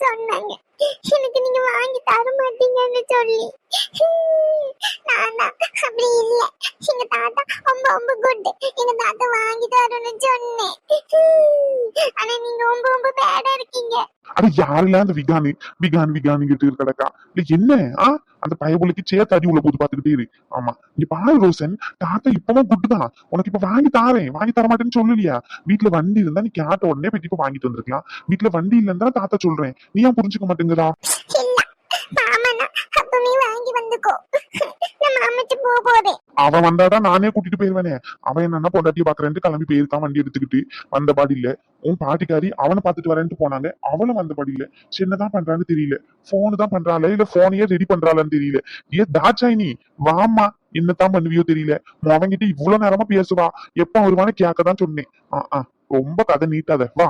சொன்னாங்க, எனக்கு நீங்க வாங்கி தர மாட்டீங்கன்னு சொல்லி. நானா அப்படி இல்ல, எங்க தாத்தா ரொம்ப ரொம்ப குட், எங்க தாத்தா வாங்கி தரணும்னு சொன்னேன். ஆனா நீங்க ரொம்ப ரொம்ப பேடா இருக்கீங்க. அது யாருல அந்த விகானி விகான் விகானி கிட்டு கிடக்கா இல்ல என்ன? அந்த பயபுலிக்கு சேர்த்து அடி உள்ள போது பாத்துக்கிட்டே இரு. ஆமா இங்க பாரு ரோசன், தாத்தா இப்பதான் குட்டுதான், உனக்கு இப்ப வாங்கி தாரேன், வாங்கி தர மாட்டேன்னு சொல்லலையா? வீட்டுல வண்டி இருந்தா நீ கேட்ட உடனே போய் இப்ப வாங்கிட்டு வந்திருக்கலாம். வீட்டுல வண்டி இல்லைன்னு தாத்தா சொல்றேன், நீ ஏன் புரிஞ்சுக்க மாட்டேங்கிறா? இல்ல மாமனா, அப்ப நீ வாங்கி வந்துக்கோ, நான் மாமிட்டு போறேன். அவன் வந்தாதான் நானே கூட்டிட்டு போயிருவேனே. அவன் என்னன்னா பொண்டாட்டிய பாக்குறேன்ட்டு கிளம்பி போயிருக்கான் வண்டி எடுத்துக்கிட்டு. வந்த பாடி இல்ல. உன் பாட்டிக்காரி அவனை பாத்துட்டு வரேன்ட்டு போனாங்க, அவளும் வந்த பாடி இல்ல. என்னதான் பண்றான்னு தெரியல. போனு தான் பண்றாள இல்ல போனையே ரெடி பண்றாளான்னு தெரியல. ஏ தாட்சாயினி வாமா, என்னதான் பண்ணுவியோ தெரியல. அவன்கிட்ட இவ்வளவு நேரமா பேசுவா, எப்ப வருவான்னு கேட்கதான் சொன்னேன். ரொம்ப கதை நீட்டாத வா.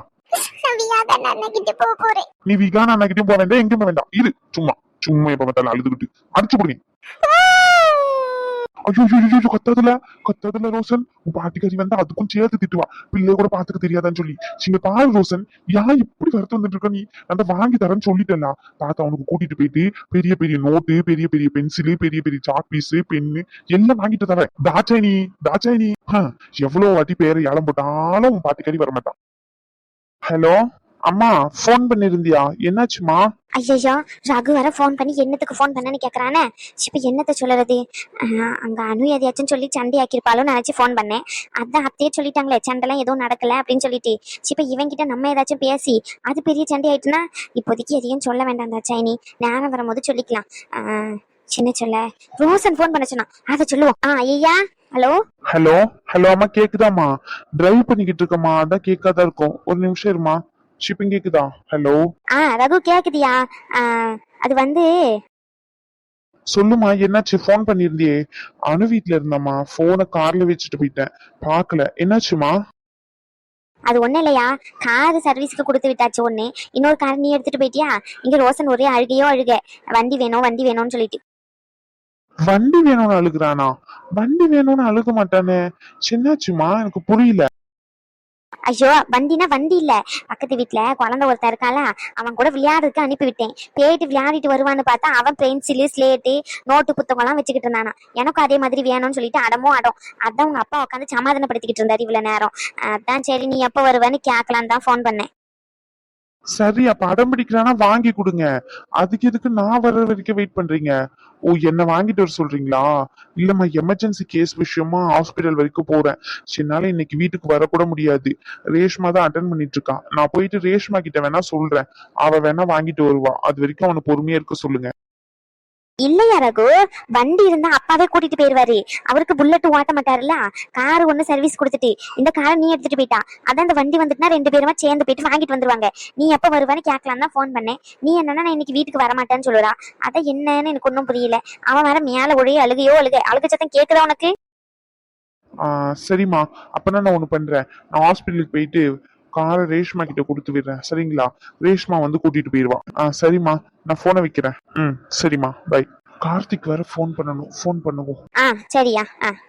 நீ விகான அண்ணகிட்டயும் போக வேண்டாம், எங்கேயும் போக வேண்டாம், இரு சும்மா. சும்மா எப்ப பார்த்தாலும் அழுதுகிட்டு அடிச்சு போடுங்க. ஐயோ கத்தாதுல கத்தாதுல ரோசன், உன் பாட்டிக்காரி வந்து அதுக்கும் சேர்த்து திட்டுவா, பிள்ளைய கூட பாத்துக்க தெரியாதான்னு சொல்லி. சிங்க பாரு ரோசன், ஏன் இப்படி வருத்த வந்துட்டு இருக்க நீ? அந்த வாங்கி தரேன்னு சொல்லிட்டல, தாத்தா அவனுக்கு கூட்டிட்டு போயிட்டு பெரிய பெரிய நோட்டு, பெரிய பெரிய பென்சிலு, பெரிய பெரிய சாக் பீஸ், பென்னு எல்லாம் வாங்கிட்டு தரேன். தாட்சாயினி தாட்சாயினி, எவ்வளவு வாட்டி பேரை ஏலம் போட்டாலும் உன் பாட்டிக்காரி வரமாட்டான். ஹலோ அம்மா, போன் பண்ணிருந்தியா? என்னாச்சுமா? ஐயோ, ரகு வர போன் பண்ணி என்னத்துக்கு போன் பண்ணன்னு கேக்குறானே. இப்ப என்னத்த சொல்றது? அங்க அனு எதையாச்சும் சொல்லி சண்டை ஆக்கிருப்பாலும் நினைச்சு போன் பண்ணேன். அதான் அத்தையே சொல்லிட்டாங்களே சண்டைலாம் எதுவும் நடக்கல அப்படின்னு சொல்லிட்டு. இப்ப இவங்கிட்ட நம்ம ஏதாச்சும் பேசி அது பெரிய சண்டை ஆயிட்டுனா இப்போதைக்கு எதையும் சொல்ல வேண்டாம் தாட்சாயினி, நேரம் வரும்போது சொல்லிக்கலாம். சின்ன சொல்ல ரோசன் போன் பண்ண சொன்னா, அதை சொல்லுவோம். ஐயா ஹலோ ஹலோ ஹலோ அம்மா, கேக்குதாம்மா? டிரைவ் பண்ணிக்கிட்டு இருக்கம்மா, அதான் கேட்காதா இருக்கும். ஒரு நிமிஷம் இருமா. ஷிப்பிங் கேக்குதா? ஹலோ ரகு கேக்குதியா? அது வந்து சொல்லுமா, என்னாச்சு? போன் பண்ணிருந்தியே. அனு வீட்டுல இருந்தம்மா, போனை கார்ல வச்சுட்டு போயிட்டேன், பாக்கல. என்னாச்சுமா? அது ஒண்ணு இல்லையா, கார் சர்வீஸ்க்கு கொடுத்து விட்டாச்சு ஒண்ணு, இன்னொரு கார் நீ எடுத்துட்டு போயிட்டியா? இங்க ரோசன் ஒரே அழுகையோ அழுக, வண்டி வேணும் வண்டி வேணும்னு சொல்லிட்டு. வண்டி வேணும்னு அழுகுறானா? வண்டி வேணும்னு அழுக மாட்டானே. என்னாச்சுமா? எனக்கு புரியல. ஐயோ, வண்டினா வண்டி இல்ல, பக்கத்து வீட்டுல குழந்தை ஒருத்தர் இருக்காளா, அவன் கூட விளையாடுறதுக்கு அனுப்பி விட்டேன். போயிட்டு விளையாடிட்டு வருவான்னு பார்த்தா அவன் பென்சிலு ஸ்லேட்டு நோட்டு புத்தகம் எல்லாம் வச்சுக்கிட்டு இருந்தானா. எனக்கும் அதே மாதிரி வேணும்னு சொல்லிட்டு அடமோ அடம். அதான் உங்க அப்பா உட்காந்து சமாதானப்படுத்திக்கிட்டு இருந்தாரு இவ்வளவு நேரம். அதான் சரி நீ எப்ப வருவேன்னு கேட்கலான்னு தான் போன் பண்ணேன். சரி, அப்ப அடம் பிடிக்கிறானா வாங்கி கொடுங்க. அதுக்கு எதுக்கு நான் வர்ற வரைக்கும் வெயிட் பண்றீங்க? ஓ, என்ன வாங்கிட்டு வர சொல்றீங்களா? இல்லம்மா, எமர்ஜென்சி கேஸ் விஷயமா ஹாஸ்பிட்டல் வரைக்கும் போறேன். என்னால இன்னைக்கு வீட்டுக்கு வரக்கூட முடியாது. ரேஷ்மா தான் அட்டன் பண்ணிட்டு இருக்கான். நான் போயிட்டு ரேஷ்மா கிட்ட வேணா சொல்றேன், அவ வேணா வாங்கிட்டு வருவா. அது வரைக்கும் அவனை பொறுமையா இருக்க சொல்லுங்க. இல்லையா ரகு, வண்டி இருந்தா அப்பாவே கூட்டிட்டு போயிருவாரு. அவருக்கு புல்லட் ஓட்ட மாட்டாருல்ல, கார் ஒண்ணு சர்வீஸ் கொடுத்துட்டு இந்த காரை நீ எடுத்துட்டு போயிட்டா. அதான் இந்த வண்டி வந்துட்டுனா 2 பேருமா சேர்ந்து போயிட்டு வாங்கிட்டு வந்துருவாங்க. நீ எப்ப வருவான்னு கேட்கலாம் தான் போன் பண்ணேன். நீ என்னன்னா நான் இன்னைக்கு வீட்டுக்கு வரமாட்டேன்னு சொல்லுறா. அதான் என்னன்னு எனக்கு ஒன்னும் புரியல. அவன் வேற மேல ஒழிய அழுகையோ அழுக சத்தம் கேக்குதா உனக்கு? சரிம்மா, அப்பனா நான் ஒண்ணு பண்றேன். நான் ஹாஸ்பிட்டலுக்கு போயிட்டு காரை ரேஷ்மா கிட்ட கொடுத்து விடுறேன், சரிங்களா? ரேஷ்மா வந்து கூட்டிட்டு போயிடுவா. சரிம்மா, நான் போனை வைக்கிறேன். சரிம்மா, பை. கார்த்திக் வேற போன் பண்ணணும், போன் பண்ணுவோம். சரியா,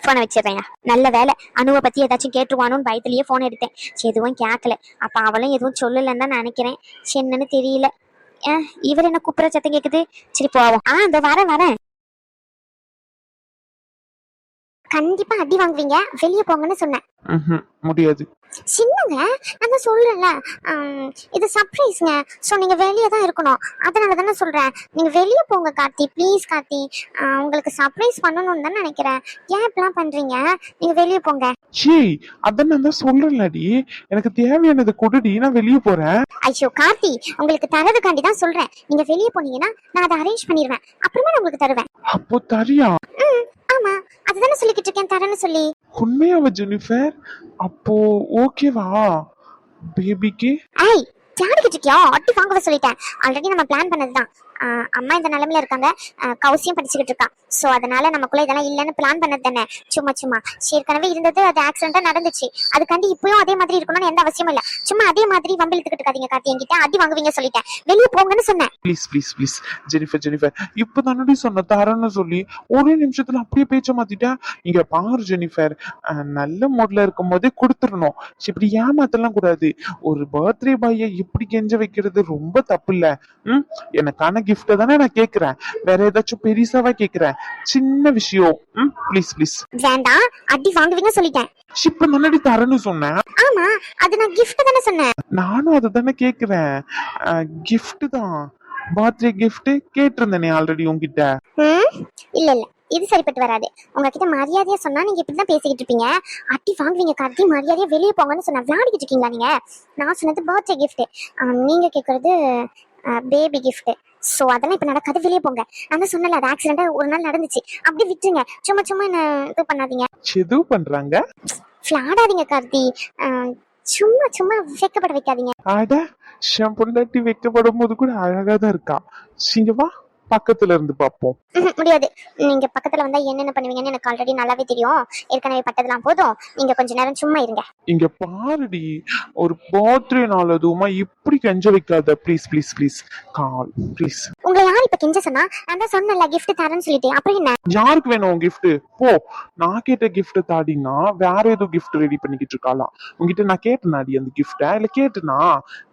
போனை வச்சிடறேன். நல்ல வேலை, அனுவை பத்தி ஏதாச்சும் கேட்டுருவானு பயத்திலேயே போன் எடுத்தேன். எதுவும் கேட்கல. அப்ப அவளும் எதுவும் சொல்லலன்னு தான் நினைக்கிறேன். என்னன்னு தெரியல. இவர் என்ன கூப்பிடுற சத்தம் கேக்குது. சரி போவோம். இந்த வரேன். கண்டிப்பா அடி வாங்குவீங்க, வெளியே போங்கன்னு சொன்னேன். முடியாது. சின்னங்க, நான் சொல்றேன்ல, இது சர்ப்ரைஸ்ங்க. சோ நீங்க வெளியே தான் இருக்கணும். அதனால தானே சொல்றேன், நீங்க வெளியே போங்க கார்த்தி, ப்ளீஸ் கார்த்தி. உங்களுக்கு சர்ப்ரைஸ் பண்ணணும்னு தான் நினைக்கிறேன். ஏன் இப்படிலாம் பண்றீங்க? நீங்க வெளியே போங்க. ஏய், அதான் நான் தான் சொல்றேன்லடி, எனக்கு தேவையானதை கொடுடி, நான் வெளியே போறேன். ஐயோ கார்த்தி, உங்களுக்கு தரதுக்காண்டி தான் சொல்றேன். நீங்க வெளியே போனீங்கன்னா நான் அதை அரேஞ்ச் பண்ணிடுவேன், அப்புறமா நான் உங்களுக்கு தருவேன். அப்போ தரியா? ஆமா, அதுதானே சொல்லிக்கிட்டு இருக்கேன், தரேன்னு சொல்லி. உண்மையாவா ஜெனிஃபர்? அப்போ ஓகேவா பேபிக்கு? யாருக்கிட்டு இருக்கியா? அட்டி வாங்கவே சொல்லிட்டேன். ஆல்ரெடி நம்ம பிளான் பண்ணதுதான். அம்மா இந்த நிலைமையில இருக்காங்க, கௌசியம் படிச்சுக்கிட்டு இருக்கா. ஸோ அதனால நமக்குள்ள இதெல்லாம் இல்லைன்னு பிளான் பண்ணது தானே, சும்மா சும்மா. ஏற்கனவே இருந்தது, அது ஆக்சிடென்ட்டா நடந்துச்சு. அதுக்காண்டி இப்பயும் அதே மாதிரி இருக்கணும்னு எந்த அவசியமும் இல்லை. சும்மா அதே மாதிரி வம்பிழுத்துக்கிட்டு இருக்காதீங்க கார்த்தி. என்கிட்ட அடி வாங்குவீங்க சொல்லிட்டேன், வெளியே போங்கன்னு சொன்னேன். Please please please Jennifer Jennifer இப்ப தானடி சொன்ன தரேன்னு சொல்லி ஒரே நிமிஷத்துல அப்படியே பேச்ச மாத்திட்டேன். இங்க பாரு ஜெனிஃபர், நல்ல மூட்ல இருக்கும் போதே கொடுத்துடணும். இப்படி ஏமாத்தலாம் கூடாது. ஒரு பர்த்டே பாய இப்படி கெஞ்ச வைக்கிறது ரொம்ப தப்பு இல்ல. எனக்கான கிஃப்ட தானே நான் கேக்குறேன், வேற ஏதாச்சும் பெருசாவா கேக்குறேன்? சின்ன விஷயம். Please please. வேண்டாம், அடி வாங்குவீங்க சொல்லிட்டேன். இப்ப தானடி தரேன்னு சொன்னேன். ஆமா, அது நான் கிஃப்ட் தானே சொன்னேன். நானும் அதை தானே கேக்குறேன். கிஃப்ட் தான், பர்த்டே கிஃப்ட் கேட்டிருந்தேனே ஆல்ரெடி உங்ககிட்ட. இல்ல இல்ல, இது சரிப்பட்டு வராது. உங்ககிட்ட மரியாதையா சொன்னா நீங்க இப்படிதான் பேசிக்கிட்டு இருப்பீங்க. அட்டி வாங்குவீங்க கார்த்தி, மரியாதையா வெளியே போங்கன்னு சொன்னா விளையாடிக்கிட்டு இருக்கீங்களா நீங்க? நான் சொன்னது பர்த்டே கிஃப்ட், நீங்க கேக்குறது பேபி கிஃப்ட். சோ அதெல்லாம் இப்ப நடக்காது, வெளியே போங்க. நான் தான் சொன்னல, அது ஆக்சிடென்ட் ஒரு நாள் நடந்துச்சு, அப்படி விட்டுருங்க. சும்மா சும்மா என்ன இது பண்ணாதீங்க, எது பண்றாங்க? விளையாடாதீங்க கார்த்தி. சும்மா சும்மா வெக்கப்பட வைக்காதீங்க. அட, என் பொண்டாட்டி வைக்கப்படும் போது கூட அழகா தான் இருக்கா. இங்க வா, பக்கத்துல இருந்து பாப்போம். முடியாது, நீங்க பக்கத்துல வந்தா என்னென்ன பண்ணுவீங்கன்னு எனக்கு ஆல்ரெடி நல்லாவே தெரியும். ஏற்கனவே பட்டதெல்லாம் போதும், நீங்க கொஞ்ச நேரம் சும்மா இருங்க. இங்க பாருடி, ஒரு பர்த்டே நாள் அதுவுமா இப்படி கெஞ்ச வைக்காத. Please please please call please. உங்களை யார் இப்ப கெஞ்ச சொன்னா? நான் தான் சொன்னல கிஃப்ட் தரேன்னு சொல்லிட்டு, அப்புறம் என்ன? யாருக்கு வேணும் கிஃப்ட்? போ, நான் கேட்ட கிஃப்ட் தாடினா வேற ஏதோ கிஃப்ட் ரெடி பண்ணிக்கிட்டு இருக்காளாம். உங்ககிட்ட நான் கேட்டேனாடி அந்த கிஃப்ட, இல்ல கேட்டனா?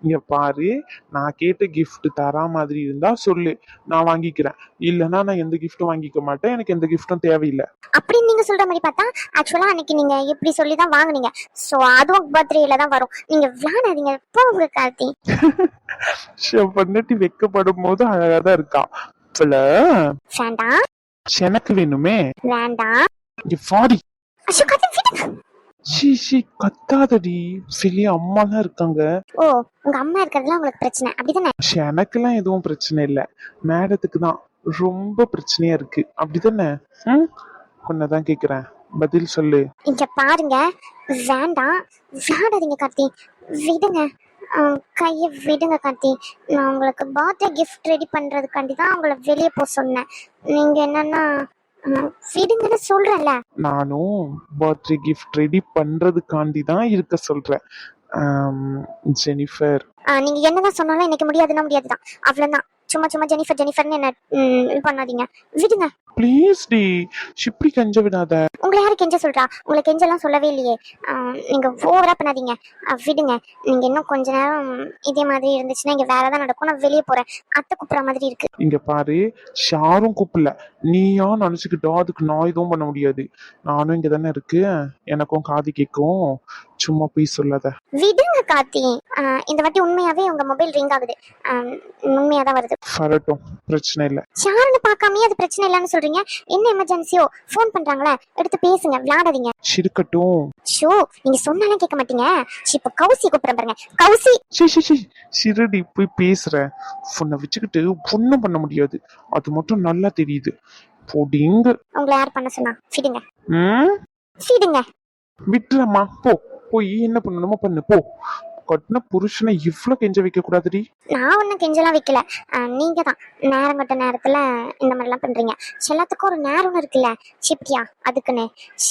இங்க பாரு, நான் கேட்ட கிஃப்ட் தரா மாதிரி இருந்தா சொல்லு, நான் வாங்கிக்கிறேன். இல்லன்னா நான் எந்த கிஃப்டும் வாங்கிக்க மாட்டேன், எனக்கு எந்த கிஃப்டும் தேவையில்லை. அப்படி நீங்க சொல்ற மாதிரி பார்த்தா ஆக்சுவலா அன்னைக்கு நீங்க இப்படி சொல்லி தான் வாங்குனீங்க. சோ அதுவும் பர்த்டேல தான் வரும். நீங்க விளையாடாதீங்க, போங்க கார்த்தி. பொண்ணாட்டி வைக்கப்படும் போது அழகாதான் இருக்கா. வேண்டாம், எனக்கு வேணுமே. வேண்டாம். இங்க பாடி. ஐயோ கார்த்தி, விடுங்க. ஷீ கத்தாதடி, வெளியே அம்மா எல்லாம் இருக்காங்க. ஓ, உங்க அம்மா இருக்கிறதுலாம் உங்களுக்கு பிரச்சனை அப்படிதானே? எனக்கெல்லாம் எதுவும் பிரச்சனை இல்ல, மேடத்துக்கு தான் ரொம்ப பிரச்சனையா இருக்கு. அப்படிதானே? உன்னதான் கேக்குறேன், பதில் சொல்லு. இங்க பாருங்க, வேண்டாம், விளையாடாதீங்க கார்த்தி, விடுங்க. கையை விடுங்க கார்த்தி. நான் உங்களுக்கு பர்த்டே கிஃப்ட் ரெடி பண்றதுக்காண்டி தான் உங்களை வெளியே போக சொன்னேன். நீங்க என்னன்னா விடுங்கன்னு சொல்றேன்ல. நானும் பர்த்டே கிஃப்ட் ரெடி பண்றதுக்காண்டி தான் இருக்க சொல்றேன். ஜெனிஃபர், நீங்க என்னதான் சொன்னாலும் எனக்கு முடியாதுன்னா முடியாதுதான், அவ்வளவுதான். சும்மா சும்மா ஜெனிஃபர் ஜெனிஃபர்னு என்ன இது பண்ணாதீங்க, விடுங்க ப்ளீஸ் டி, இப்படி கெஞ்ச விடாத. உங்களை யாரு கெஞ்ச சொல்றா? உங்களை கெஞ்செல்லாம் சொல்லவே இல்லையே. நீங்க ஓவரா பண்ணாதீங்க, விடுங்க. நீங்க இன்னும் கொஞ்ச நேரம் இதே மாதிரி இருந்துச்சுன்னா இங்க வேற ஏதாவது நடக்கும். நான் வெளியே போறேன், அத்தை கூப்பிடுற மாதிரி இருக்கு. இங்க பாரு, ஷாரும் கூப்பிடல, நீயா நினைச்சுக்கிட்டோ, அதுக்கு நான் எதுவும் பண்ண முடியாது. நானும் இங்க தானே இருக்கு, எனக்கும் காது கேட்கும். சும்மா போய் சொல்லாத. விடுங்க கார்த்தி. இந்த வாட்டி உண்மையாவே உங்க மொபைல் ரிங் ஆகுது, உண்மையாதான் வருது. வரட்டும், பிரச்சனை இல்ல. யாருன்னு பார்க்காமயே அது பிரச்சனை இல்லைன்னு சொல்றீங்க. என்ன எமர்ஜென்சியோ ஃபோன் பண்றாங்களே, எடுத்து பேசுங்க, விளையாடாதீங்க. இருக்கட்டும். ஷோ, நீங்க சொன்னாலும் கேட்க மாட்டீங்க. இப்ப கௌசி கூப்பிடுறேன் பாருங்க, கௌசி. சிரடி போய் பேசுறேன். உன்னை வச்சுக்கிட்டு ஒண்ணும் பண்ண முடியாது, அது மட்டும் நல்லா தெரியுது. போடிங்க. உங்களை யார் பண்ண சொன்னா? விடுங்க, விடுங்க. விட்டுறமா, போ, போய் என்ன பண்ணணுமோ பண்ணு, போ. கட்டின புருஷனை இவ்வளவு கெஞ்ச வைக்க கூடாதுடி. நான் ஒன்னும் கெஞ்சலாம் வைக்கல, நீங்க தான் நேரம் கட்ட நேரத்துல இந்த மாதிரிலாம் பண்றீங்க. எல்லாத்துக்கும் ஒரு நேரம் இருக்குல்ல சிப்டியா, அதுக்குன்னு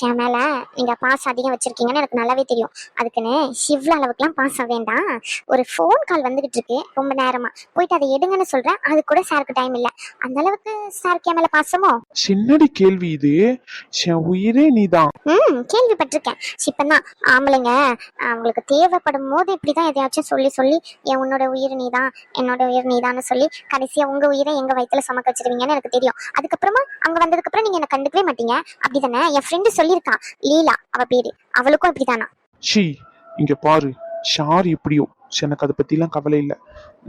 என் மேல நீங்க பாஸ் அதிகம் வச்சிருக்கீங்கன்னு எனக்கு நல்லாவே தெரியும். அதுக்குன்னு இவ்வளவு அளவுக்குலாம் பாஸ் வேண்டாம். ஒரு ஃபோன் கால் வந்துகிட்டு இருக்கு ரொம்ப நேரமா, போயிட்டு அதை எடுங்கன்னு சொல்றேன். அது கூட சாருக்கு டைம் இல்ல, அந்த அளவுக்கு சாருக்கு என் மேல பாசமோ? சின்னடி கேள்வி இது, என் உயிரே நீதான். கேள்விப்பட்டிருக்கேன். இப்பதான் ஆம்பளைங்க அவங்களுக்கு தேவைப்படும் போது இப்படிதான் எதையாச்சும் சொல்லி சொல்லி என் உன்னோட உயிர் நீதான், என்னோட உயிர் நீதான்னு சொல்லி கடைசியா உங்க உயிரை எங்க வயித்துல சுமக்க வச்சிருவீங்கன்னு எனக்கு தெரியும். அதுக்கப்புறமா அவங்க வந்ததுக்கு அப்புறம் நீங்க என்ன கண்டுக்கவே மாட்டீங்க, அப்படிதானே? என் ஃப்ரெண்டு சொல்லியிருக்கா, லீலா அவ பேரு, அவளுக்கும் இப்படிதானா? இங்க பாரு, ஷார் எப்படியோ எனக்கு அதை பத்திலாம் கவலை இல்லை.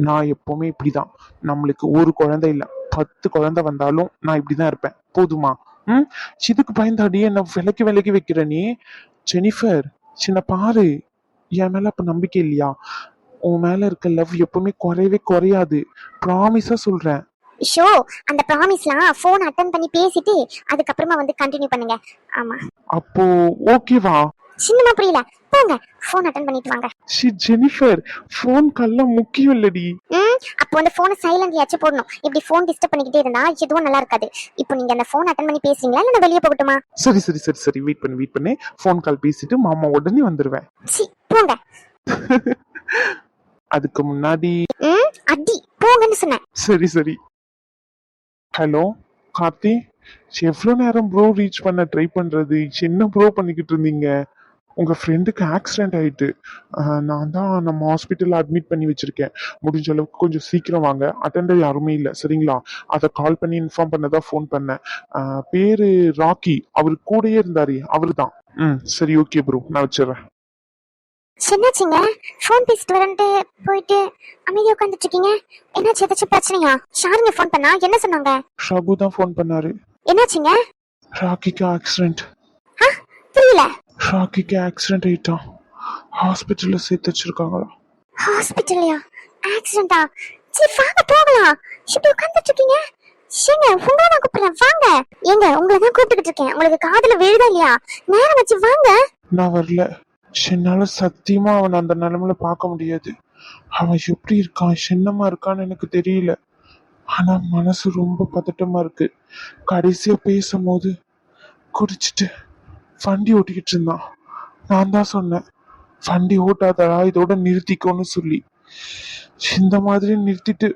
நான் எப்பவுமே இப்படிதான். நம்மளுக்கு ஒரு குழந்தை இல்ல, 10 குழந்தை வந்தாலும் நான் இப்படிதான் இருப்பேன். போதுமா? இதுக்கு பயந்தாடி என்ன விலைக்கு வைக்கிற நீ? ஜெனிஃபர், சின்ன பாரு, என் மேல அப்ப நம்பிக்கை இல்லையா? உன் மேல இருக்க லவ் எப்பவுமே குறையவே குறையாது, ப்ராமிஸா சொல்றேன். ஷோ, அந்த ப்ராமிஸ்லாம் ஃபோன் அட்டெண்ட் பண்ணி பேசிட்டு அதுக்கப்புறமா வந்து கண்டினியூ பண்ணுங்க. ஆமா, அப்போ ஓகேவா? சின்னமா புரியல, போங்க ஃபோன் அட்டெண்ட் பண்ணிட்டு வாங்க. ஜெனிஃபர், ஃபோன் கால்லாம் முக்கியம் இல்லடி. அப்போ அந்த போனை சைலண்ட்லயாச்சும் போடணும். இப்படி போன் டிஸ்டர்ப் பண்ணிக்கிட்டே இருந்தா எதுவும் நல்லா இருக்காது. இப்போ நீங்க அந்த போன் அட்டன் பண்ணி பேசுறீங்களா இல்ல நான் வெளியே போகட்டுமா? சரி சரி சரி சரி வெயிட் பண்ணு ஃபோன் கால் பேசிட்டு மாமா உடனே வந்துருவேன். சி போங்க. அதுக்கு முன்னாடி அடி போங்கன்னு சொன்னேன். சரி சரி. ஹலோ கார்த்தி, எவ்வளோ நேரம் ப்ரோ ரீச் பண்ண ட்ரை பண்றது? என்ன ப்ரோ பண்ணிக்கிட்டு இருந்தீங்க? உங்க ஃப்ரெண்டுக்கு ஆக்சிடென்ட் ஆயிட்டு நான் தான் நம்ம ஹாஸ்பிட்டல்ல அட்மிட் பண்ணி வச்சிருக்கேன். முடிஞ்ச அளவுக்கு கொஞ்சம் சீக்கிரம் வாங்க. அட்டெண்டர் யாருமே இல்லை சரிங்களா? அதை கால் பண்ணி இன்ஃபார்ம் பண்ணதா ஃபோன் பண்ணேன். பேரு ராக்கி, அவர் கூடயே இருந்தாரு, அவரு தான். சரி ஓகே ப்ரோ, நான் வச்சிடுறேன். என்னாச்சுங்க? போன் பேசிட்டு வரேன்ட்டு போயிட்டு அமைதியா உட்காந்துட்டு இருக்கீங்க. என்னாச்சு? ஏதாச்சும் பிரச்சனையா? ஷாருங்க ஃபோன் பண்ணா என்ன சொன்னாங்க? ஷகு தான் ஃபோன் பண்ணாரு. என்னாச்சுங்க? ராக்கிக்கு ஆக்சிடென்ட். புரியல. ராக்கிக்கு ஆக்சிடென்ட் ஆயிட்டான், ஹாஸ்பிட்டல்ல சேர்த்து வச்சிருக்காங்களா? ஹாஸ்பிட்டல்லையா? ஆக்சிடென்ட்டா? சரி வாங்க போகலாம். இப்படி உட்காந்துட்டு இருக்கீங்க. ஏங்க உங்களை தான் கூப்பிடுறேன், வாங்க. ஏங்க உங்களை தான் கூப்பிட்டுக்கிட்டு இருக்கேன். உங்களுக்கு காதுல விழுதா இல்லையா? நேரம் வச்சு வாங்க. நான் வரல. என்னால சத்தியமா அவன் அந்த நிலைமையில பார்க்க முடியாது. அவன் எப்படி இருக்கான், சின்னமா இருக்கான்னு எனக்கு தெரியல. ஆனா மனசு ரொம்ப பதட்டமா இருக்கு. கடைசியா பேசும்போது குடிச்சிட்டு வண்டி ஓட்டிக்கிட்டு இருந்தான். நான் தான் சொன்னேன், வண்டி ஓட்டாதடா, இதோட நிறுத்திக்கோன்னு சொல்லி. இந்த மாதிரி நிறுத்திட்டு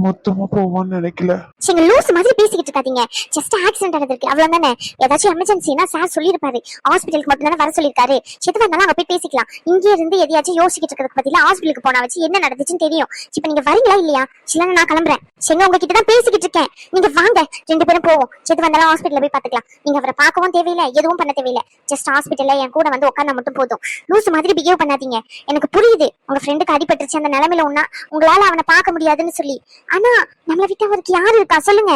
மொத்தமா போவான்னு நினைக்கல. நீங்க லூஸ் மாதிரி பேசிக்கிட்டு இருக்காதீங்க. ஜஸ்ட் ஆக்சிடென்ட் நடந்திருக்கு அவ்வளவுதானே. ஏதாச்சும் எமர்ஜென்சினா சார் சொல்லிருப்பாரு. ஹாஸ்பிட்டலுக்கு மட்டும் தானே வர சொல்லிருக்காரு. எதுவா இருந்தாலும் அங்க போய் பேசிக்கலாம். இங்க இருந்து எதையாச்சும் யோசிக்கிட்டு இருக்கிறதுக்கு பதிலா ஹாஸ்பிட்டலுக்கு போனா வச்சு என்ன நடந்துச்சுன்னு தெரியும். இப்ப நீங்க வரீங்களா இல்லையா? இல்லன்னா நான் கிளம்புறேன். எங்க உங்ககிட்ட தான் பேசிக்கிட்டு இருக்கேன். நீங்க வாங்க, ரெண்டு பேரும் போவோம். எது வந்தாலும் ஹாஸ்பிட்டல்ல போய் பாத்துக்கலாம். நீங்க அவரை பார்க்கவும் தேவையில்லை, எதுவும் பண்ண தேவையில்லை. ஜஸ்ட் ஹாஸ்பிட்டல்ல என் கூட வந்து உட்கார்ந்தா மட்டும் போதும். லூஸ் மாதிரி பிஹேவ் பண்ணாதீங்க. எனக்கு புரியுது உங்க ஃப்ரெண்டுக்கு அடிபட்டுருச்சு அந்த நிலைமையில ஒன்னா உங்களால அவனை பார்க்க முடியாதுன்னு சொல்லி. ஆனா நம்மள விட்டு அவருக்கு யாரு இருக்கா சொல்லுங்க?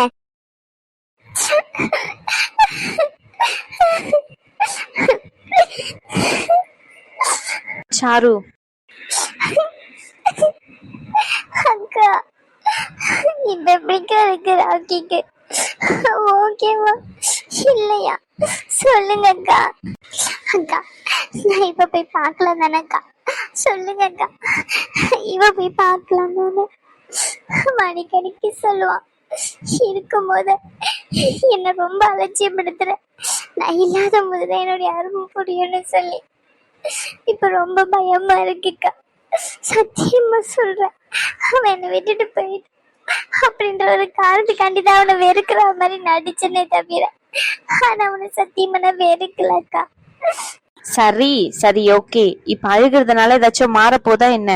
சாரு, அக்கா இப்ப எப்படிக்கா இருக்கு ராக்கிக்கு? ஓகேவா இல்லையா சொல்லுங்க அக்கா. அக்கா நான் இப்ப போய் பார்க்கலாம் தானேக்கா? சொல்லுங்க அக்கா. இவ போய் பார்க்கலாம் தானே? மணிக்கணிக்கு சொல்லுவான். இருக்கும்போது என்ன ரொம்ப அலட்சியப்படுத்துற, நான் இல்லாத போதுதான் என்னுடைய அருமை புரியும்னு சொல்லி இப்ப ரொம்ப பயமா இருக்குக்கா. சத்தியமா சொல்றேன், அவன் என்னை விட்டுட்டு போயிட்டு அப்படின்ற ஒரு காரணத்துக்காண்டிதான் அவனை வெறுக்கிற மாதிரி நடிச்சனே தவிர ஆனா அவனை சத்தியமா நான் வெறுக்கலக்கா. சரி சரி ஓகே. இப்ப அழுகிறதுனால ஏதாச்சும் மாறப்போதா என்ன?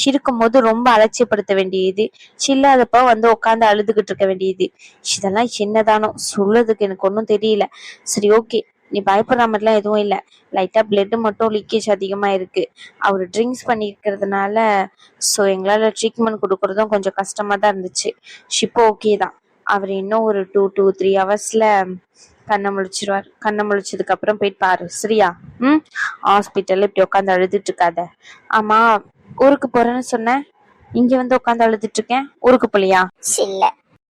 சிரிக்கும் போது ரொம்ப அலட்சியப்படுத்த வேண்டியது, சில்லாதப்ப வந்து உட்காந்து அழுதுகிட்டு இருக்க வேண்டியது, இதெல்லாம் என்னதானோ சொல்றதுக்கு எனக்கு ஒன்றும் தெரியல. சரி ஓகே, நீ பயப்படுற மாதிரிலாம் எதுவும் இல்லை. லைட்டா பிளட் மட்டும் லீக்கேஜ் அதிகமா இருக்கு. அவர் ட்ரிங்க்ஸ் பண்ணிருக்கிறதுனால ஸோ எங்களால ட்ரீட்மெண்ட் கொடுக்கறதும் கொஞ்சம் கஷ்டமா தான் இருந்துச்சு. இப்போ ஓகே தான். அவர் இன்னும் ஒரு 2 to 3 ஹவர்ஸ்ல கண்ணை முழிச்சிருவார். கண்ணை முழிச்சதுக்கு அப்புறம் போயிட்டு பாரு சரியா? ஹாஸ்பிட்டல்ல இப்படி உட்காந்து அழுதுட்டு இருக்காத. ஆமா, ஊருக்கு போறேன்னு சொன்ன, இங்க வந்து உட்காந்து அழுதுட்டு இருக்கேன். ஊருக்கு போலியா? இல்ல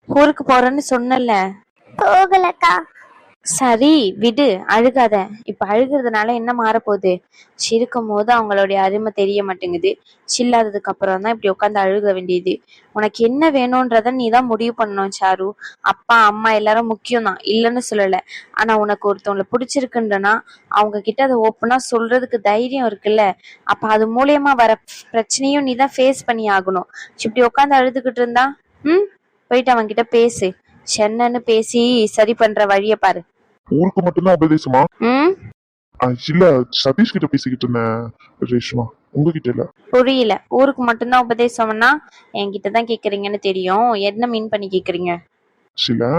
ஊருக்கு போறேன்னு சொன்னல. போகலக்கா. சரி விடு, அழுகாத. இப்ப அழுகிறதுனால என்ன மாறப்போகுது? சிரிக்கும் போது அவங்களுடைய அருமை தெரிய மாட்டேங்குது, சில்லாததுக்கு அப்புறம் தான் இப்படி உட்காந்து அழுக வேண்டியது. உனக்கு என்ன வேணும்ன்றத நீ தான் முடிவு பண்ணணும் சாரு. அப்பா அம்மா எல்லாரும் முக்கியம் தான், இல்லைன்னு சொல்லல. ஆனா உனக்கு ஒருத்தவங்களை பிடிச்சிருக்குன்றனா அவங்க கிட்ட அதை ஓப்பனா சொல்றதுக்கு தைரியம் இருக்குல்ல. அப்ப அது மூலியமா வர பிரச்சனையும் நீ தான் ஃபேஸ் பண்ணி ஆகணும். இப்படி உட்காந்து அழுதுகிட்டு இருந்தா போயிட்டு அவங்க கிட்ட பேசு. சென்னன்னு பேசி சரி பண்ற வழிய பாரு. ஊருக்கு மட்டும்தான் உபதேசமா? ம் இல்ல, சதீஷ் கிட்ட பேசிக்கிட்டு இருந்தேன் ரேஷ்மா, உங்ககிட்ட இல்ல. புரியல. ஊருக்கு மட்டும்தான் உபதேசம்னா என்கிட்ட தான் கேக்குறீங்கன்னு தெரியும். என்ன மீன் பண்ணி கேக்குறீங்க? சில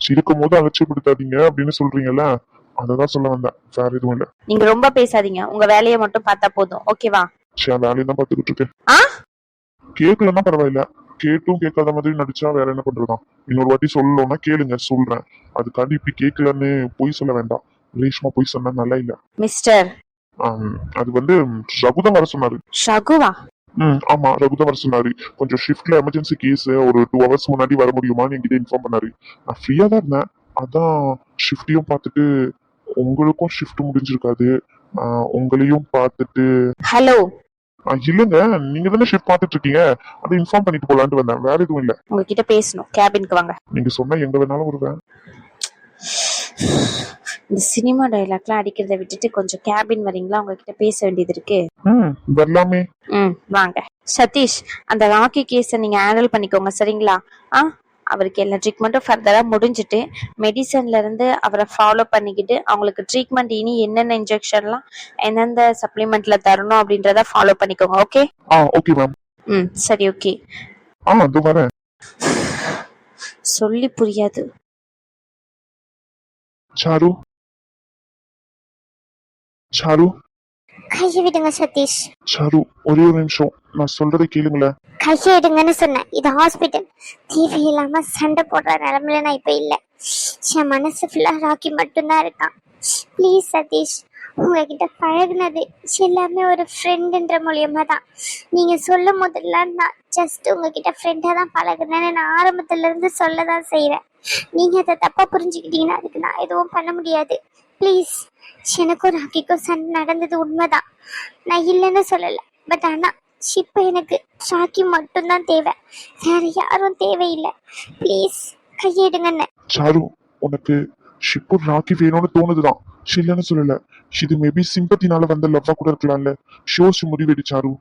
சிரிக்கும் போது அலட்சியப்படுத்தாதீங்க அப்படின்னு சொல்றீங்கல்ல, அததான் சொல்ல வந்தேன், வேற எதுவும் இல்ல. நீங்க ரொம்ப பேசாதீங்க, உங்க வேலையை மட்டும் பார்த்தா போதும் ஓகேவா? சரி, வேலையை தான் பாத்துக்கிட்டு இருக்கேன். ஆ கேட்கலன்னா பரவாயில்ல, கேட்டும் கேட்காத மாதிரி நடிச்சா வேற என்ன பண்றதா? இன்னொரு வாட்டி சொல்லணும்னா கேளுங்க, சொல்றேன். அதுக்காண்டி இப்படி கேட்கலன்னு பொய் சொல்ல வேண்டாம். ரேஷ்மா பொய் சொன்னா நல்லா இல்ல. மிஸ்டர் அது வந்து ரகுதான் வர சொன்னாரு. ஷகுவா? ஆமா, ரகுதான் வர சொன்னாரு. கொஞ்சம் ஷிஃப்ட்ல எமர்ஜென்சி கேஸ், ஒரு 2 ஹவர்ஸ் முன்னாடி வர முடியுமான்னு என்கிட்ட இன்ஃபார்ம் பண்ணாரு. நான் ஃப்ரீயா தான் இருந்தேன், அதான் ஷிஃப்டையும் பார்த்துட்டு, உங்களுக்கும் ஷிஃப்ட் முடிஞ்சிருக்காது, உங்களையும் பார்த்துட்டு. ஹலோ, இல்லங்க, நீங்க தானே ஷிஃப்ட் பாத்துட்டு இருக்கீங்க, அதை இன்ஃபார்ம் பண்ணிட்டு போலான்ட்டு வந்தேன், வேற எதுவும் இல்ல. உங்ககிட்ட பேசணும், கேபினுக்கு வாங்க. நீங்க சொன்னா எங்க வேணாலும் வருவேன். இந்த சினிமா டைலாக்லாம் அடிக்கிறத விட்டுட்டு கொஞ்சம் கேபின் வரீங்களா? உங்ககிட்ட பேச வேண்டியது இருக்கு. வரலாமே. வாங்க. சதீஷ், அந்த ராக்கி கேஸை நீங்க ஹேண்டில் பண்ணிக்கோங்க, சரிங்களா? அவருக்கு எல்லா ட்ரீட்மெண்ட்டும் ஃபர்தரா முடிஞ்சிட்டு மெடிசன்ல இருந்து அவரை ஃபாலோ பண்ணிக்கிட்டு அவங்களுக்கு ட்ரீட்மெண்ட் இனி என்னென்ன இன்ஜெக்ஷன்லாம் எந்தெந்த சப்ளிமெண்ட்ல தரணும் அப்படின்றத ஃபாலோ பண்ணிக்கோங்க. ஓகே? Okay ma'am. சரி, ஓகே. அது வரேன். சொல்லி புரியாது. சாரு, சாரு, கையை விடுங்க சதீஷ். சாரு, ஒரே ஒரு நிமிஷம், நான் சொல்றதை கேளுங்களேன். கையை எடுங்கன்னு சொன்னேன். இது ஹாஸ்பிட்டல். தேவையில்லாம சண்டை போடுற நிலைமையில நான் இப்ப இல்ல. என் மனசு ஃபுல்லா ராக்கி மட்டும்தான் இருக்கான். ப்ளீஸ் சதீஷ், உங்ககிட்ட பழகுனது எல்லாமே ஒரு ஃப்ரெண்டுன்ற மூலியமா தான். நீங்க சொல்லும் போதெல்லாம் நான் ஜஸ்ட் உங்ககிட்ட ஃப்ரெண்டா தான் பழகுனேன்னு நான் ஆரம்பத்துல இருந்து சொல்லதான் செய்யறேன். நீங்க அதை தப்பா புரிஞ்சுக்கிட்டீங்கன்னா அதுக்கு நான் எதுவும் பண்ண முடியாது. ப்ளீஸ், எனக்கும் ராக்கிக்கும் சண்டை நடந்தது உண்மைதான், நான் இல்லைன்னு சொல்லல. பட் ஆனா இப்ப எனக்கு ராக்கி மட்டும்தான் தேவை, வேற யாரும் தேவையில்லை. ப்ளீஸ் கையெடுங்கன்னு. சாரு, உனக்கு ஷிப்பு ராக்கி வேணும்னு தோணுதுதான், இல்லைன்னு சொல்லல. இது மேபி சிம்பத்தினால வந்த லவ்வா கூட இருக்கலாம்ல. ஷோஸ் முடிவெடு சாரு.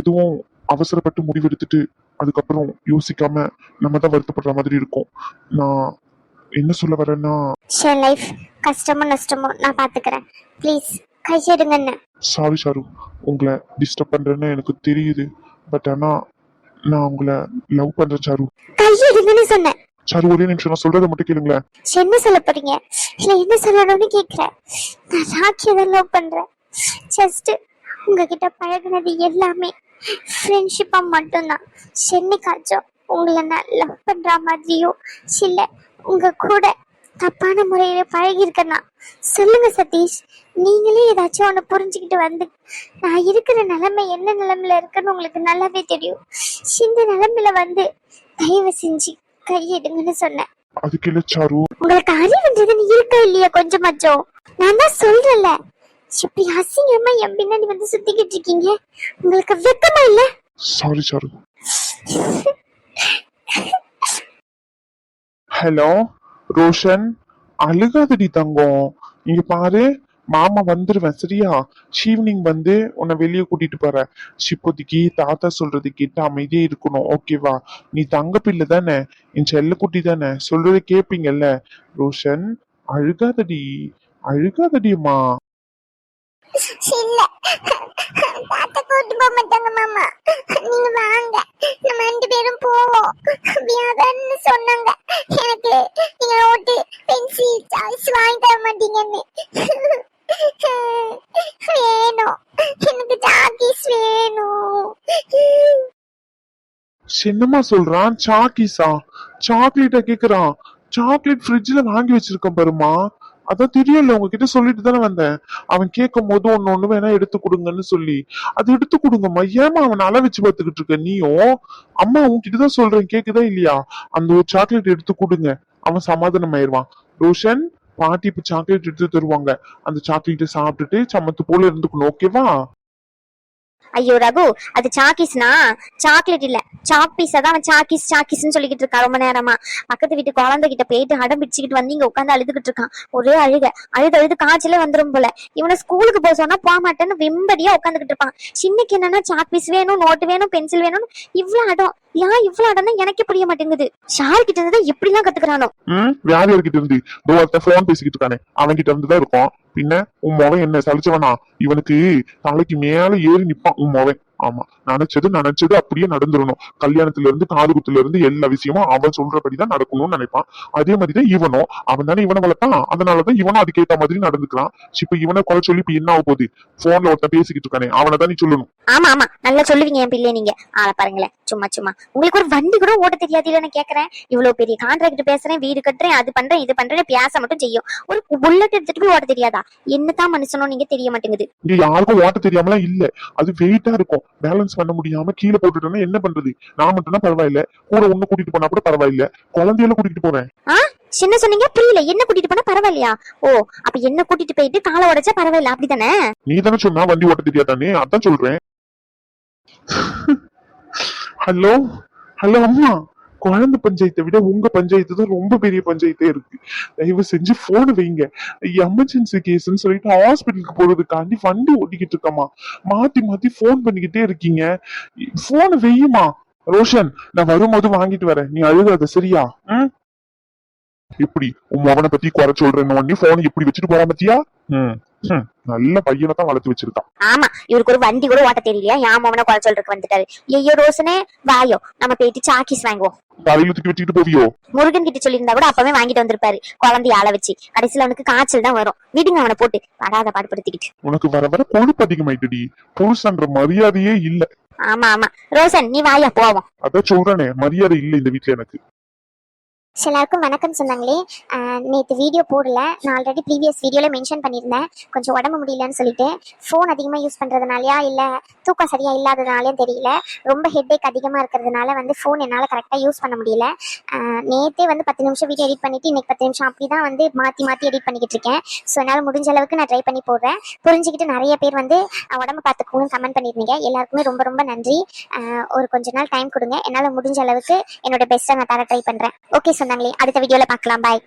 எதுவும் அவசரப்பட்டு முடிவெடுத்துட்டு அதுக்கப்புறம் யோசிக்காம நம்ம தான் வருத்தப்படுற மாதிரி இருக்கும். நான் என்ன சொல்ல வரேன்னா, என் லைஃப் கஷ்டமோ நஷ்டமோ நான் பாத்துக்கிறேன். ப்ளீஸ் கையெடுங்கன்னு. சாரி சாரு, உங்களை டிஸ்டர்ப் பண்றேன்னு எனக்கு தெரியுது. பட் ஆனா நான் உங்களை லவ் பண்றேன் சாரு. கையெடுங்கன்னு சொன்னேன். சாரு, ஒரே நிமிஷம், நான் சொல்றதை மட்டும் கேளுங்களேன். என்ன சொல்ல போறீங்க? இல்ல என்ன சொல்லணும்னு கேக்குறேன். நான் ராக்கியை தான் லவ் பண்றேன். ஜஸ்ட் உங்ககிட்ட பழகுனது எல்லாமே ஃப்ரெண்ட்ஷிப்பா மட்டும்தான். என்னைக்காச்சும் உங்களை நான் லவ் பண்ற மாதிரியோ இல்ல உங்க கூட தப்பான முறையில பழகி இருக்கேன்னா சொல்லுங்க சதீஷ். நீங்களே ஏதாச்சும் ஒண்ணு புரிஞ்சுக்கிட்டு வந்து, நான் இருக்கிற நிலைமை என்ன நிலைமையில இருக்குன்னு உங்களுக்கு நல்லாவே தெரியும். இந்த நிலைமையில வந்து தயவு செஞ்சு கையெடுங்கன்னு சொன்னேன். அதுக்கு இல்ல சாரு, உங்களுக்கு அறிவுன்றதுன்னு இருக்கா இல்லையா கொஞ்சமாச்சும்? நான் தான் சொல்றேன்ல, இப்படி அசிங்கமா என் பின்னாடி வந்து சுத்திக்கிட்டு இருக்கீங்க. உங்களுக்கு வெக்கமா இல்ல? சாரி சாரு. ஹலோ ரோஷன், அழுகாதடி தங்கம். இங்க பாரு, மாமா வந்துருவேன் சரியா? ஈவினிங் வந்து உன்னை வெளியே கூட்டிட்டு போறேன். இப்போதைக்கு தாத்தா சொல்றது கேட்டு அமைதியே இருக்கணும், ஓகேவா? நீ தங்க பிள்ளை தானே, என் செல்ல குட்டி தானே, சொல்றதை கேப்பீங்கல்ல? ரோஷன், அழுகாதடி, அழுகாதடியம்மா. இல்ல, தாத்தா கூட்டு போக மாட்டாங்க மாமா. நீங்க வாங்க, நம்ம 2 பேரும் போவோம். வியாதான்னு சொன்னாங்க எனக்கு. நீங்க நோட்டு பென்சில் சாய்ஸ் வாங்கி தர மாட்டீங்கன்னு. வேணும், எனக்கு சாக்கீஸ் வேணும். என்னம்மா சொல்றான்? சாக்கீஸா? சாக்லேட்டா கேக்குறான்? சாக்லேட் ஃப்ரிட்ஜ்ல வாங்கி வச்சிருக்கேன் பாருமா. அதான் தெரியல, உங்ககிட்ட சொல்லிட்டு தானே வந்தேன். அவன் கேட்கும் போது ஒண்ணு வேணா எடுத்து கொடுங்கன்னு சொல்லி, அது எடுத்து கொடுங்கம்மா. ஏமா அவன் அள வச்சு பார்த்துக்கிட்டு இருக்க நீயும்? அம்மா உன்கிட்ட தான் சொல்றேன், கேக்குதா இல்லையா? அந்த ஒரு சாக்லேட் எடுத்து கொடுங்க, அவன் சமாதானம் ஆயிடுவான். ரோஷன், பாட்டி இப்ப சாக்லேட் எடுத்து தருவாங்க, அந்த சாக்லேட்டை சாப்பிட்டுட்டு சமத்து போல இருந்துக்கணும், ஓகேவா? ஐயோ ரகு, அது சாக்கீஸ்னா சாக்லேட் இல்ல, சாக் பீஸ தான் அவன் சாக்கீஸ் சாக்கீஸ்ன்னு சொல்லிக்கிட்டு இருக்கா ரொம்ப நேரமா. பக்கத்து வீட்டு குழந்தை கிட்ட போயிட்டு அடம் பிடிச்சுக்கிட்டு வந்து இங்க உட்காந்து அழுதுகிட்டு இருக்கான். ஒரே அழுது காய்ச்சலே வந்துரும் போல. இவனை ஸ்கூலுக்கு போக சொன்னா போக மாட்டேன்னு வெம்படியா உட்காந்துக்கிட்டு இருப்பான். சின்னக்கு என்னன்னா சாக் பீஸ் வேணும், நோட்டு வேணும், பென்சில் வேணும்னு இவ்வளவு அடம். ஏன் இவ்வளவு அடம்னா எனக்கே புரிய மாட்டேங்குது. ஷார் கிட்ட இருந்து எப்படி எல்லாம் கத்துக்கிறானோ. வேற யார்கிட்ட இருந்து? போன் பேசிக்கிட்டு இருக்கானே, அவன் கிட்ட இருந்துதான் இருக்கும். பின்ன உன் மவன் என்ன சலிச்சவனா? இவனுக்கு தலைக்கு மேல ஏறி நிப்பான் உன் மவன். ஆமா, நினைச்சது அப்படியே நடந்துடணும். கல்யாணத்துல இருந்து காது குத்துல இருந்து எல்லா விஷயமும் அவன் சொல்றபடிதான் நடக்கணும்னு நினைப்பான். அதே மாதிரிதான் இவனும், அவன் தானே இவனை வளர்த்தான், அதனாலதான் இவனும் அதுக்கேத்த மாதிரி நடந்துக்கிறான். இப்ப இவனை குறை சொல்லி இப்ப என்ன ஆக போகுது? போன்ல ஒருத்தன் பேசிக்கிட்டு இருக்கானே, அவனை தான் நீ சொல்லணும். ஆமா ஆமா, நல்லா சொல்லுவீங்க என் பிள்ளை நீங்க. பாருங்களேன், சும்மா உங்களுக்கு ஒரு வண்டி கூட ஓட்ட தெரியாது இல்லன்னு கேக்குறேன். இவ்வளவு பெரிய கான்ட்ராக்ட் பேசுறேன், வீடு கட்டுறேன், அது பண்றேன் இது பண்றேன், பேச மட்டும் செய்யும். ஒரு புல்லட் எடுத்துட்டு போய் ஓட்ட தெரியாதா? என்னதான் மனுஷனும் நீங்க தெரிய மாட்டேங்குது. இங்க யாருக்கும் ஓட்ட தெரியாமலாம் இல்ல, அது வெயிட்டா இருக்கும், பேலன்ஸ் பண்ண முடியாம கீழே போட்டுட்டோம்னா என்ன பண்றது? நான் மட்டும்னா பரவாயில்ல, கூட ஒண்ணு கூட்டிட்டு போனா கூட பரவாயில்ல, குழந்தையில கூட்டிட்டு போறேன். என்ன சொன்னீங்க? புரியல. என்ன கூட்டிட்டு போனா பரவாயில்லையா? ஓ, அப்ப என்ன கூட்டிட்டு போயிட்டு காலை உடைச்சா பரவாயில்ல அப்படித்தானே? நீ தானே சொன்னா வண்டி ஓட்ட தெரியாதானே, அதான் சொல்றேன். ஹலோ ஹலோ அம்மா, குழந்தை பஞ்சாயத்தை விட உங்க பஞ்சாயத்து தான் ரொம்ப பெரிய பஞ்சாயத்தே இருக்கு. தயவு செஞ்சு போன் வைங்க. எமர்ஜென்சி கேஸ்ன்னு சொல்லிட்டு ஹாஸ்பிட்டலுக்கு போறதுக்காண்டி வண்டி ஓட்டிக்கிட்டு இருக்கமா, மாத்தி மாத்தி போன் பண்ணிக்கிட்டே இருக்கீங்க. போன் வெய்யுமா. ரோஷன், நான் வரும்போது வாங்கிட்டு வரேன், நீ அழுகாத சரியா? ம். இப்படி உன் மகனை பத்தி குறை சொல்றேன்னு உடனே போன் இப்படி வச்சுட்டு போறான் பத்தியா? நல்ல பையனை தான் வளர்த்து வச்சிருக்கான். ஆமா, இவருக்கு ஒரு வண்டி கூட ஓட்ட தெரியலையா, என் மவனை குறை சொல்றதுக்கு வந்துட்டாரு. ஐயோ ரோசனே வாயோ, நம்ம போயிட்டு சாக்கீஸ் வாங்குவோம். தலையில தூக்கி வச்சுக்கிட்டு போவியோ? முருகன் கிட்ட சொல்லியிருந்தா கூட அப்பவே வாங்கிட்டு வந்திருப்பாரு, குழந்தைய ஆள வச்சு. கடைசியில அவனுக்கு காய்ச்சல் தான் வரும். விடுங்க அவனை போட்டு படாத பாடுபடுத்திக்கிட்டு. உனக்கு வர வர கொழுப்பு அதிகமாயிட்டுடி, புருஷன்ற மரியாதையே இல்ல. ஆமா ஆமா ரோசன், நீ வாயா போவோம். அதான் சொல்றேனே, மரியாதை இல்ல இந்த வீட்டுல எனக்கு. எல்லாருக்கும் வணக்கம் சொன்னாங்களே. நேற்று வீடியோ போடல, நான் ஆல்ரெடி ப்ரீவியஸ் வீடியோவில் மென்ஷன் பண்ணியிருந்தேன். கொஞ்சம் உடம்பு முடியலன்னு சொல்லிட்டு ஃபோன் அதிகமாக யூஸ் பண்ணுறதுனாலயா இல்லை தூக்கம் சரியாக இல்லாததுனாலையும் தெரியல, ரொம்ப ஹெட்டேக் அதிகமாக இருக்கிறதுனால வந்து ஃபோன் என்னால் கரெக்டாக யூஸ் பண்ண முடியல. நேற்றே வந்து 10 நிமிஷம் வீடியோ எடிட் பண்ணிவிட்டு இன்றைக்கி 10 நிமிஷம் அப்படி தான் வந்து மாற்றி மாற்றி எடிட் பண்ணிக்கிட்டு இருக்கேன். ஸோ என்னால் முடிஞ்ச அளவுக்கு நான் ட்ரை பண்ணி போடுறேன். புரிஞ்சுக்கிட்டு நிறைய பேர் வந்து உடம்பு பார்த்துக்கணும்னு கமெண்ட் பண்ணியிருந்தீங்க. எல்லாருக்குமே ரொம்ப ரொம்ப நன்றி. ஒரு கொஞ்ச நாள் டைம் கொடுங்க, என்னால் முடிஞ்ச அளவுக்கு என்னோட பெஸ்ட்டை நான் தர ட்ரை பண்ணுறேன். ஓகே சொன்னாங்களே, அடுத்த வீடியோவில் பார்க்கலாம். பாய்.